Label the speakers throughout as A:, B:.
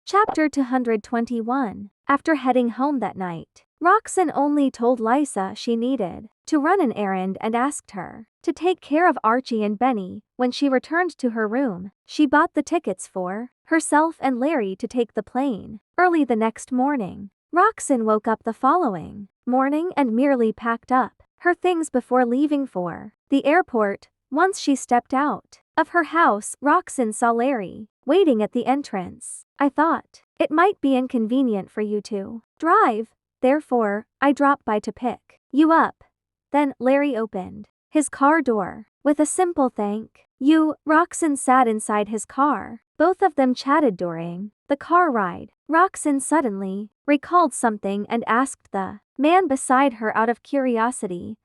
A: Chapter 221. After heading home that night, Roxanne only told Lisa she needed to run an errand and asked her to take care of Archie and Benny. When she returned to her room, she bought the tickets for herself and Larry to take the plane. Early the next morning, Roxanne woke up the following morning and merely packed up her things before leaving for the airport. Once she stepped out of her house, Roxanne saw Larry waiting at the entrance. "I thought it might be inconvenient for you to drive, therefore, I dropped by to pick you up." Then, Larry opened his car door with a simple "thank you." Roxanne sat inside his car. Both of them chatted during the car ride. Roxanne suddenly recalled something and asked the man beside her out of curiosity,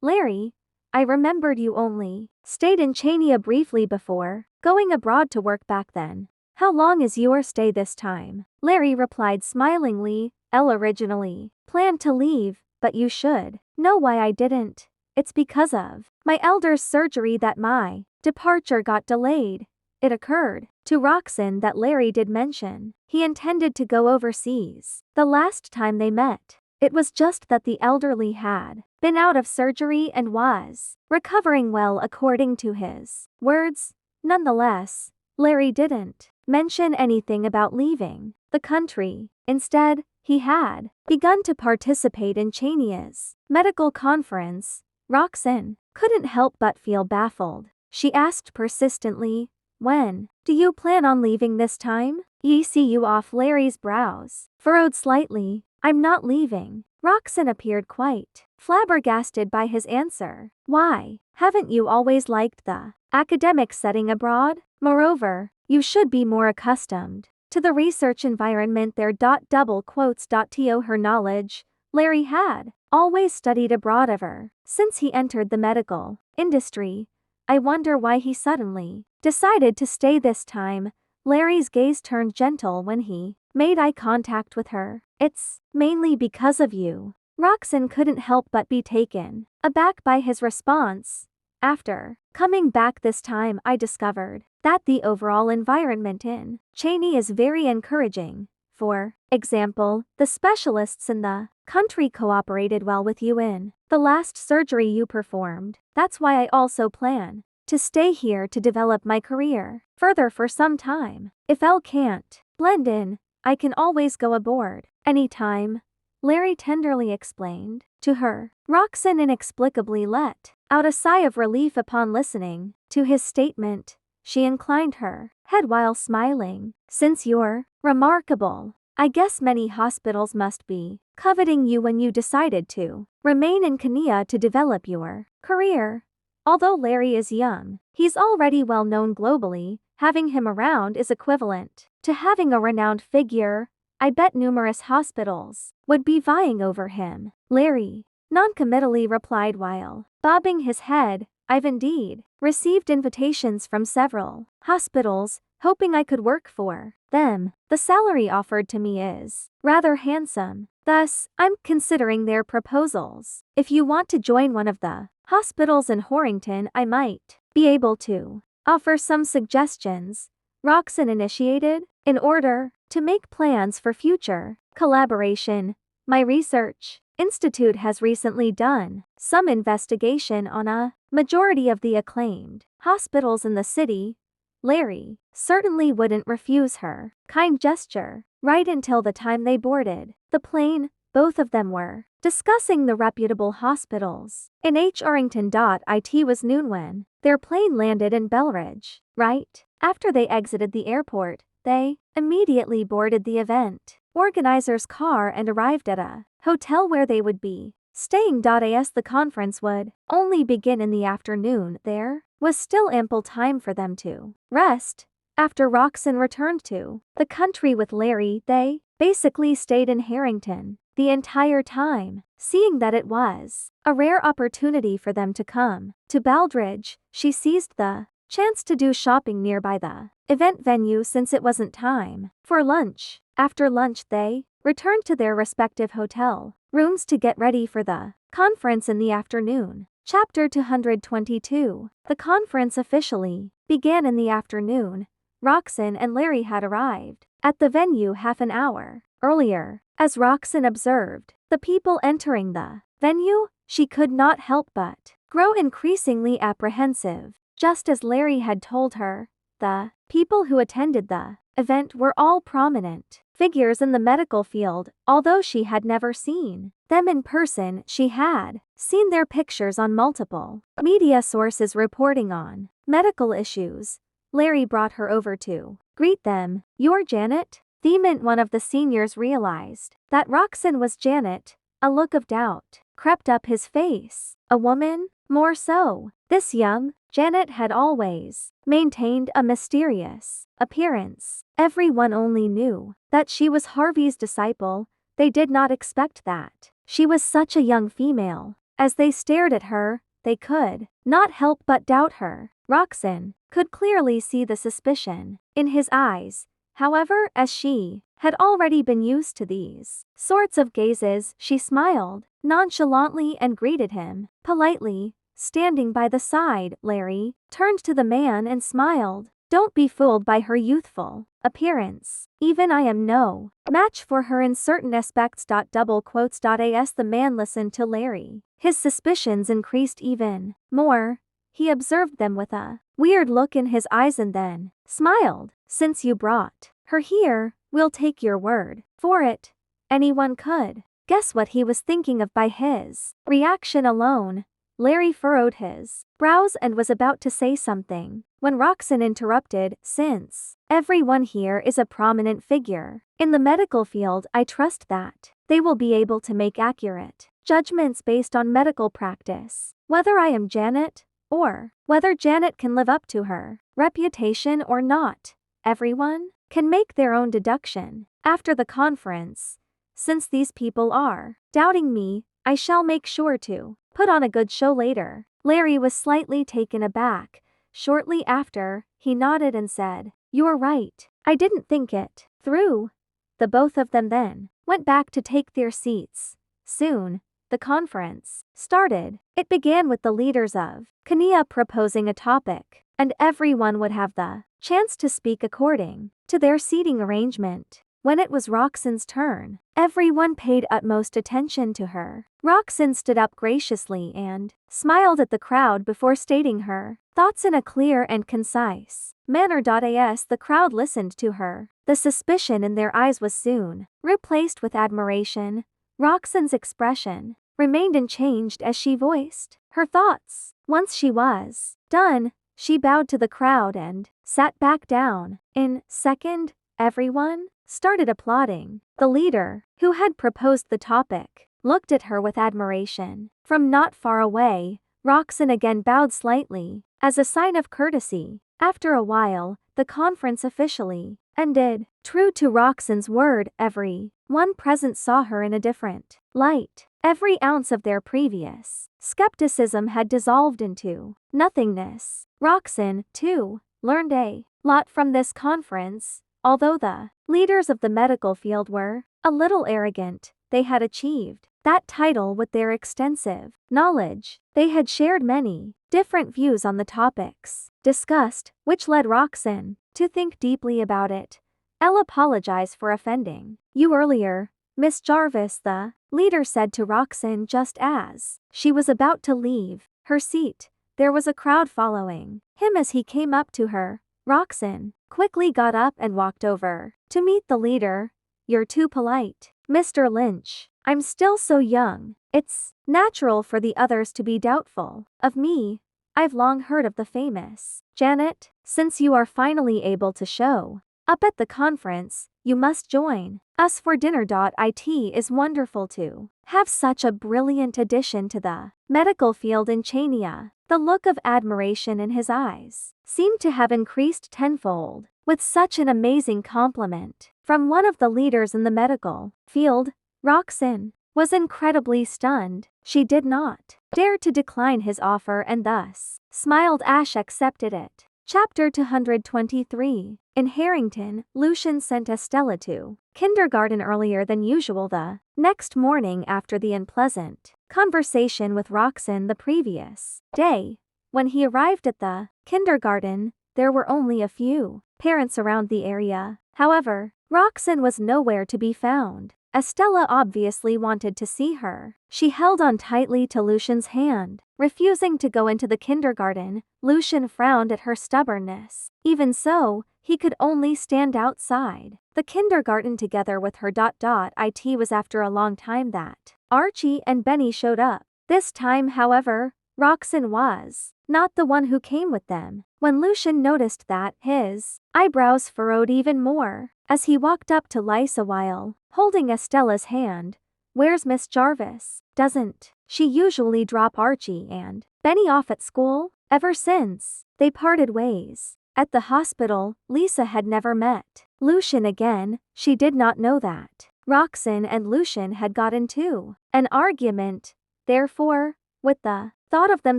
A: "Larry, I remembered you only stayed in Chania briefly before going abroad to work back then. How long is your stay this time?" Larry replied smilingly, "Elle originally planned to leave, but you should know why I didn't. It's because of my elder's surgery that my departure got delayed." It occurred to Roxanne that Larry did mention he intended to go overseas the last time they met. It was just that the elderly had been out of surgery and was recovering well according to his words. Nonetheless, Larry didn't mention anything about leaving the country. Instead, he had begun to participate in Chania's medical conference. Roxanne couldn't help but feel baffled. She asked persistently, "When do you plan on leaving this time?" "Ye see you off." Larry's brows furrowed slightly. "I'm not leaving." Roxanne appeared quite flabbergasted by his answer. "Why, haven't you always liked the academic setting abroad? Moreover, you should be more accustomed to the research environment there." To her knowledge, Larry had always studied abroad ever since he entered the medical industry. "I wonder why he suddenly decided to stay this time." Larry's gaze turned gentle when he made eye contact with her. "It's mainly because of you." Roxanne couldn't help but be taken aback by his response. "After coming back this time, I discovered that the overall environment in Chania is very encouraging. For example, the specialists in the country cooperated well with you in the last surgery you performed. That's why I also plan to stay here to develop my career further for some time. If Elle can't blend in, I can always go aboard anytime," Larry tenderly explained to her. Roxanne inexplicably let out a sigh of relief upon listening to his statement. She inclined her head while smiling. "Since you're remarkable, I guess many hospitals must be coveting you when you decided to remain in Chania to develop your career." Although Larry is young, he's already well known globally. Having him around is equivalent to having a renowned figure. I bet numerous hospitals would be vying over him, Larry noncommittally replied while bobbing his head. "I've indeed received invitations from several hospitals, hoping I could work for them. The salary offered to me is rather handsome, thus, I'm considering their proposals. If you want to join one of the hospitals in Horrington, I might be able to offer some suggestions." Roxanne initiated, in order to make plans for future collaboration. "My research institute has recently done some investigation on a majority of the acclaimed hospitals in the city." Larry certainly wouldn't refuse her kind gesture. Right until the time they boarded the plane, both of them were discussing the reputable hospitals in Horrington. It was noon when their plane landed in Bellridge. Right after they exited the airport, they immediately boarded the event organizer's car and arrived at a hotel where they would be staying. As the conference would only begin in the afternoon, there was still ample time for them to rest. After Roxanne returned to the country with Larry, they basically stayed in Horrington the entire time. Seeing that it was a rare opportunity for them to come to Bellridge, she seized the chance to do shopping nearby the event venue since it wasn't time for lunch. After lunch, they returned to their respective hotel rooms to get ready for the conference in the afternoon. Chapter 222. The conference officially began in the afternoon. Roxanne and Larry had arrived at the venue half an hour earlier. As Roxanne observed the people entering the venue, she could not help but grow increasingly apprehensive. Just as Larry had told her, the people who attended the event were all prominent figures in the medical field. Although she had never seen them in person, she had seen their pictures on multiple media sources reporting on medical issues. Larry brought her over to greet them. "You're Janet?" The minute one of the seniors realized that Roxanne was Janet, a look of doubt crept up his face. A woman? More so, this young Janet had always maintained a mysterious appearance. Everyone only knew that she was Harvey's disciple. They did not expect that she was such a young female. As they stared at her, they could not help but doubt her. Roxanne could clearly see the suspicion in his eyes. However, as she had already been used to these sorts of gazes, she smiled nonchalantly and greeted him politely. Standing by the side, Larry turned to the man and smiled. "Don't be fooled by her youthful appearance. Even I am no match for her in certain aspects." Double quotes. As the man listened to Larry, his suspicions increased even more. He observed them with a weird look in his eyes and then smiled. "Since you brought her here, we'll take your word for it." Anyone could guess what he was thinking of by his reaction alone. Larry furrowed his brows and was about to say something when Roxanne interrupted. "Since everyone here is a prominent figure in the medical field, I trust that they will be able to make accurate judgments based on medical practice. Whether I am Janet, or whether Janet can live up to her reputation or not, everyone can make their own deduction after the conference. Since these people are doubting me, I shall make sure to put on a good show later." Larry was slightly taken aback. Shortly after, he nodded and said, "You're right. I didn't think it through." The both of them then went back to take their seats. Soon, the conference started. It began with the leaders of Kenya proposing a topic, and everyone would have the chance to speak according to their seating arrangement. When it was Roxanne's turn, everyone paid utmost attention to her. Roxanne stood up graciously and smiled at the crowd before stating her thoughts in a clear and concise manner. As the crowd listened to her, the suspicion in their eyes was soon replaced with admiration. Roxanne's expression remained unchanged as she voiced her thoughts. Once she was done, she bowed to the crowd and sat back down. In a second, everyone started applauding. The leader, who had proposed the topic, looked at her with admiration. From not far away, Roxanne again bowed slightly, as a sign of courtesy. After a while, the conference officially ended. True to Roxanne's word, everyone present saw her in a different light. Every ounce of their previous skepticism had dissolved into nothingness. Roxanne, too, learned a lot from this conference. Although the leaders of the medical field were a little arrogant, they had achieved that title with their extensive knowledge. They had shared many different views on the topics discussed, which led Roxanne to think deeply about it. "I'll apologize for offending you earlier, Miss Jarvis," the leader said to Roxanne just as she was about to leave her seat. There was a crowd following him as he came up to her. Roxanne quickly got up and walked over to meet the leader. "You're too polite, Mr. Lynch. I'm still so young. It's natural for the others to be doubtful of me. I've long heard of the famous Janet. Since you are finally able to show up at the conference, you must join us for dinner. It is wonderful to have such a brilliant addition to the medical field in Chania." The look of admiration in his eyes seemed to have increased tenfold. With such an amazing compliment from one of the leaders in the medical field, Roxanne was incredibly stunned. She did not dare to decline his offer and thus smiled as she accepted it. Chapter 223. In Harrington, Lucian sent Estella to kindergarten earlier than usual the next morning after the unpleasant conversation with Roxanne the previous day. When he arrived at the kindergarten, there were only a few parents around the area. However, Roxanne was nowhere to be found. Estella obviously wanted to see her. She held on tightly to Lucian's hand, refusing to go into the kindergarten. Lucian frowned at her stubbornness. Even so, he could only stand outside the kindergarten together with her. It was after a long time that Archie and Benny showed up. This time, however, Roxanne was not the one who came with them. When Lucian noticed that, his eyebrows furrowed even more. As he walked up to Lisa while holding Estella's hand, "Where's Miss Jarvis? Doesn't she usually drop Archie and Benny off at school?" Ever since they parted ways at the hospital, Lisa had never met Lucian again. She did not know that Roxanne and Lucian had got into an argument. Therefore, with the thought of them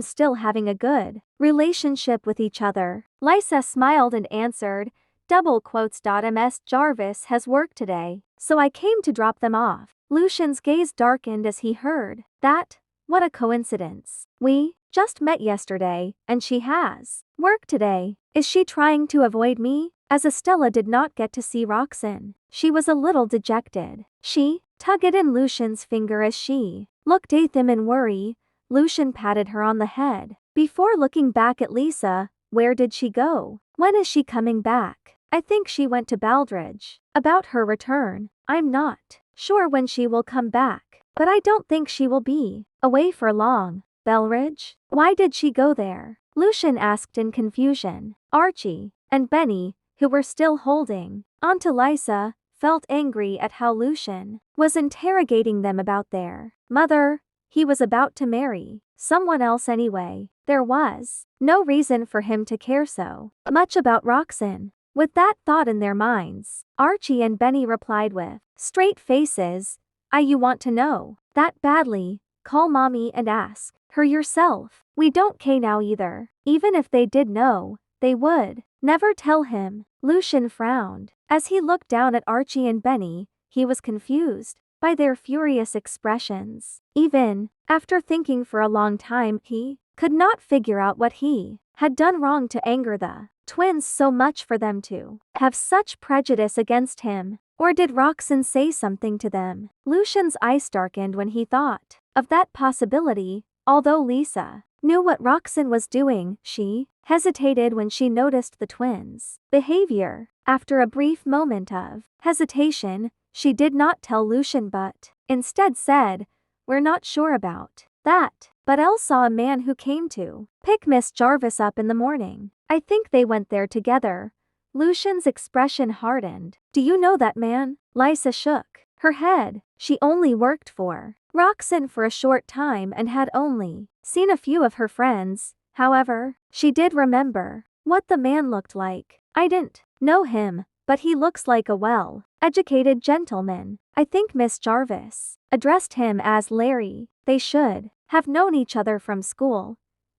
A: still having a good relationship with each other, Lisa smiled and answered, "Ms. Jarvis has work today, so I came to drop them off." Lucian's gaze darkened as he heard that. What a coincidence. We just met yesterday, and she has work today. Is she trying to avoid me? As Estella did not get to see Roxanne, she was a little dejected. She tugged in Lucian's finger as she looked at him in worry. Lucian patted her on the head before looking back at Lisa. "Where did she go? When is she coming back?" "I think she went to Bellridge." "About her return?" "I'm not sure when she will come back, but I don't think she will be away for long." "Bellridge? Why did she go there?" Lucian asked in confusion. Archie and Benny, who were still holding onto Lisa, felt angry at how Lucian was interrogating them about their mother. He was about to marry someone else anyway. There was no reason for him to care so much about Roxanne. With that thought in their minds, Archie and Benny replied with straight faces, "You want to know that badly? Call mommy and ask her yourself." "We don't care now either." Even if they did know, they would never tell him. Lucian frowned. As he looked down at Archie and Benny, he was confused by their furious expressions. Even after thinking for a long time, he could not figure out what he had done wrong to anger the twins so much for them to have such prejudice against him. Or did Roxanne say something to them? Lucian's eyes darkened when he thought of that possibility. Although Lisa knew what Roxanne was doing, she hesitated when she noticed the twins' behavior. After a brief moment of hesitation, she did not tell Lucian but instead said, "We're not sure about that, but Elle saw a man who came to pick Miss Jarvis up in the morning. I think they went there together." Lucian's expression hardened. "Do you know that man?" Lisa shook her head. She only worked for Roxanne for a short time and had only seen a few of her friends. However, she did remember what the man looked like. "I didn't know him, but he looks like a well-educated gentleman." "I think Miss Jarvis addressed him as Larry." They should have known each other from school.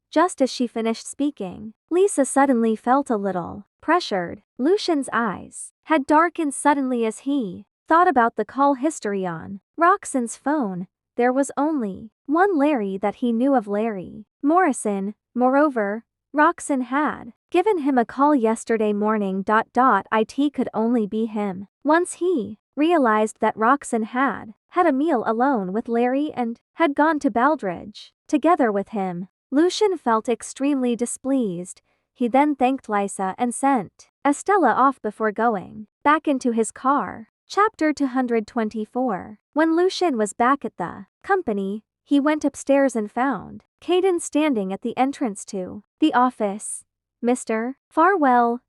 A: Just as she finished speaking, Lisa suddenly felt a little pressured. Lucian's eyes had darkened suddenly as he thought about the call history on Roxanne's phone. There was only one Larry that he knew of, Larry Morrison. Moreover, Roxanne had given him a call yesterday morning. It could only be him. Once he realized that Roxanne had had a meal alone with Larry and had gone to Bellridge together with him, Lucian felt extremely displeased. He then thanked Lisa and sent Estella off before going back into his car. Chapter 224. When Lucian was back at the company, he went upstairs and found Caden standing at the entrance to the office. "Mr. Farwell."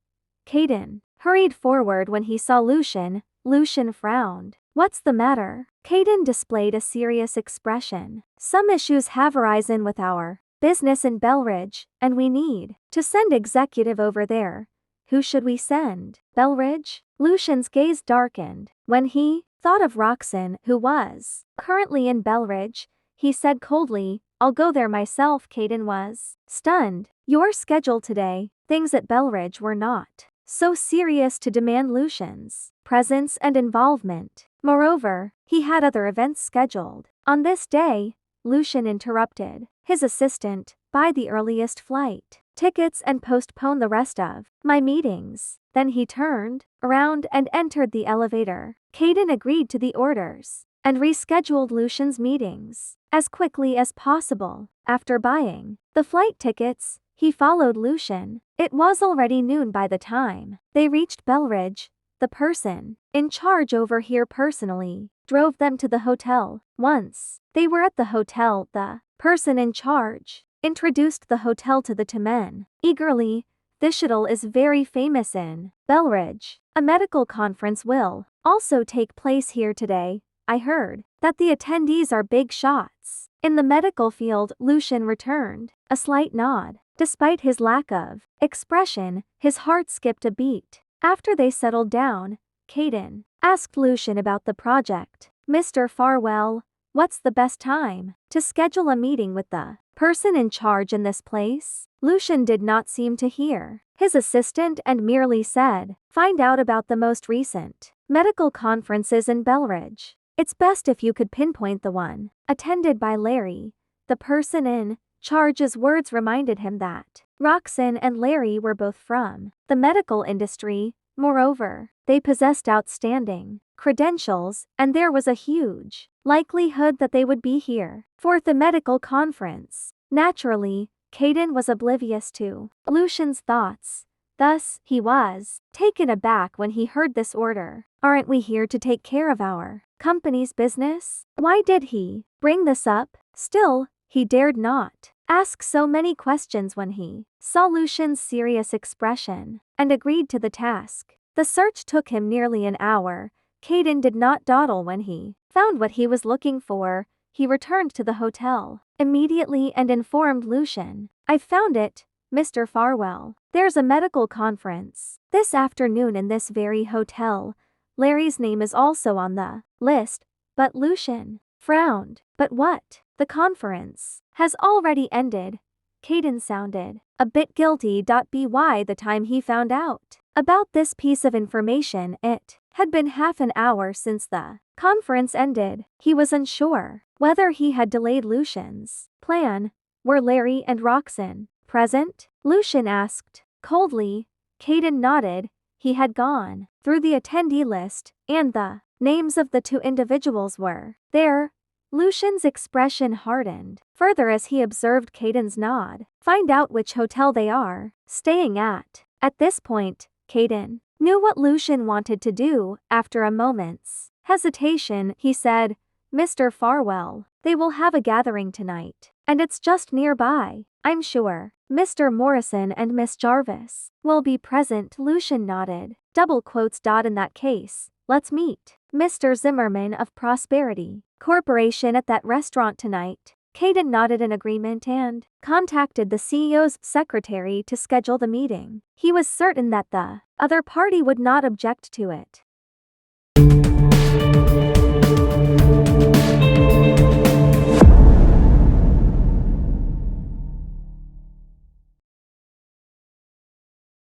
A: Caden hurried forward when he saw Lucian. Lucian frowned. "What's the matter?" Caden displayed a serious expression. "Some issues have arisen with our business in Bellridge, and we need to send executive over there." "Who should we send?" "Bellridge?" Lucian's gaze darkened when he thought of Roxanne, who was currently in Bellridge. He said coldly, "I'll go there myself." Caden was stunned. "Your schedule today?" Things at Bellridge were not so serious to demand Lucian's presence and involvement. Moreover, he had other events scheduled on this day. Lucian interrupted his assistant, "By the earliest flight tickets and postpone the rest of my meetings. Then he turned around and entered the elevator. Caden agreed to the orders and rescheduled Lucian's meetings as quickly as possible. After buying the flight tickets, he followed Lucian. It was already noon by the time they reached Bellridge. The person in charge over here personally drove them to the hotel. Once they were at the hotel, the person in charge introduced the hotel to the two men eagerly. This hotel is very famous in Bellridge. A medical conference will also take place here today. I heard that the attendees are big shots in the medical field. Lucian returned a slight nod. Despite his lack of expression, his heart skipped a beat. After they settled down, Caden asked Lucian about the project. Mr. Farwell, what's the best time to schedule a meeting with the person in charge in this place? Lucian did not seem to hear his assistant and merely said, find out about the most recent medical conferences in Bellridge. It's best if you could pinpoint the one attended by Larry. The person in charge's words reminded him that Roxanne and Larry were both from the medical industry. Moreover, they possessed outstanding credentials, and there was a huge likelihood that they would be here for the medical conference. Naturally, Caden was oblivious to Lucian's thoughts. Thus, he was taken aback when he heard this order. Aren't we here to take care of our company's business? Why did he bring this up? Still, he dared not ask so many questions when he saw Lucian's serious expression and agreed to the task. The search took him nearly an hour. Caden did not dawdle when he found what he was looking for. He returned to the hotel immediately and informed Lucian, I found it, Mr. Farwell. There's a medical conference this afternoon in this very hotel. Larry's name is also on the list, but Lucian frowned. But what? The conference has already ended. Caden sounded a bit guilty. By the time he found out about this piece of information, it had been half an hour since the conference ended. He was unsure whether he had delayed Lucian's plan. Were Larry and Roxanne present? Lucian asked coldly. Caden nodded. He had gone through the attendee list, and the names of the two individuals were there. Lucian's expression hardened further as he observed Caden's nod. Find out which hotel they are staying at. At this point, Caden knew what Lucian wanted to do. After a moment's hesitation, he said, Mr. Farwell, they will have a gathering tonight, and it's just nearby. I'm sure Mr. Morrison and Miss Jarvis will be present. Lucian nodded. Double quotes. In that case, let's meet Mr. Zimmerman of Prosperity Corporation at that restaurant tonight. Caden nodded in agreement and contacted the CEO's secretary to schedule the meeting. He was certain that the other party would not object to it.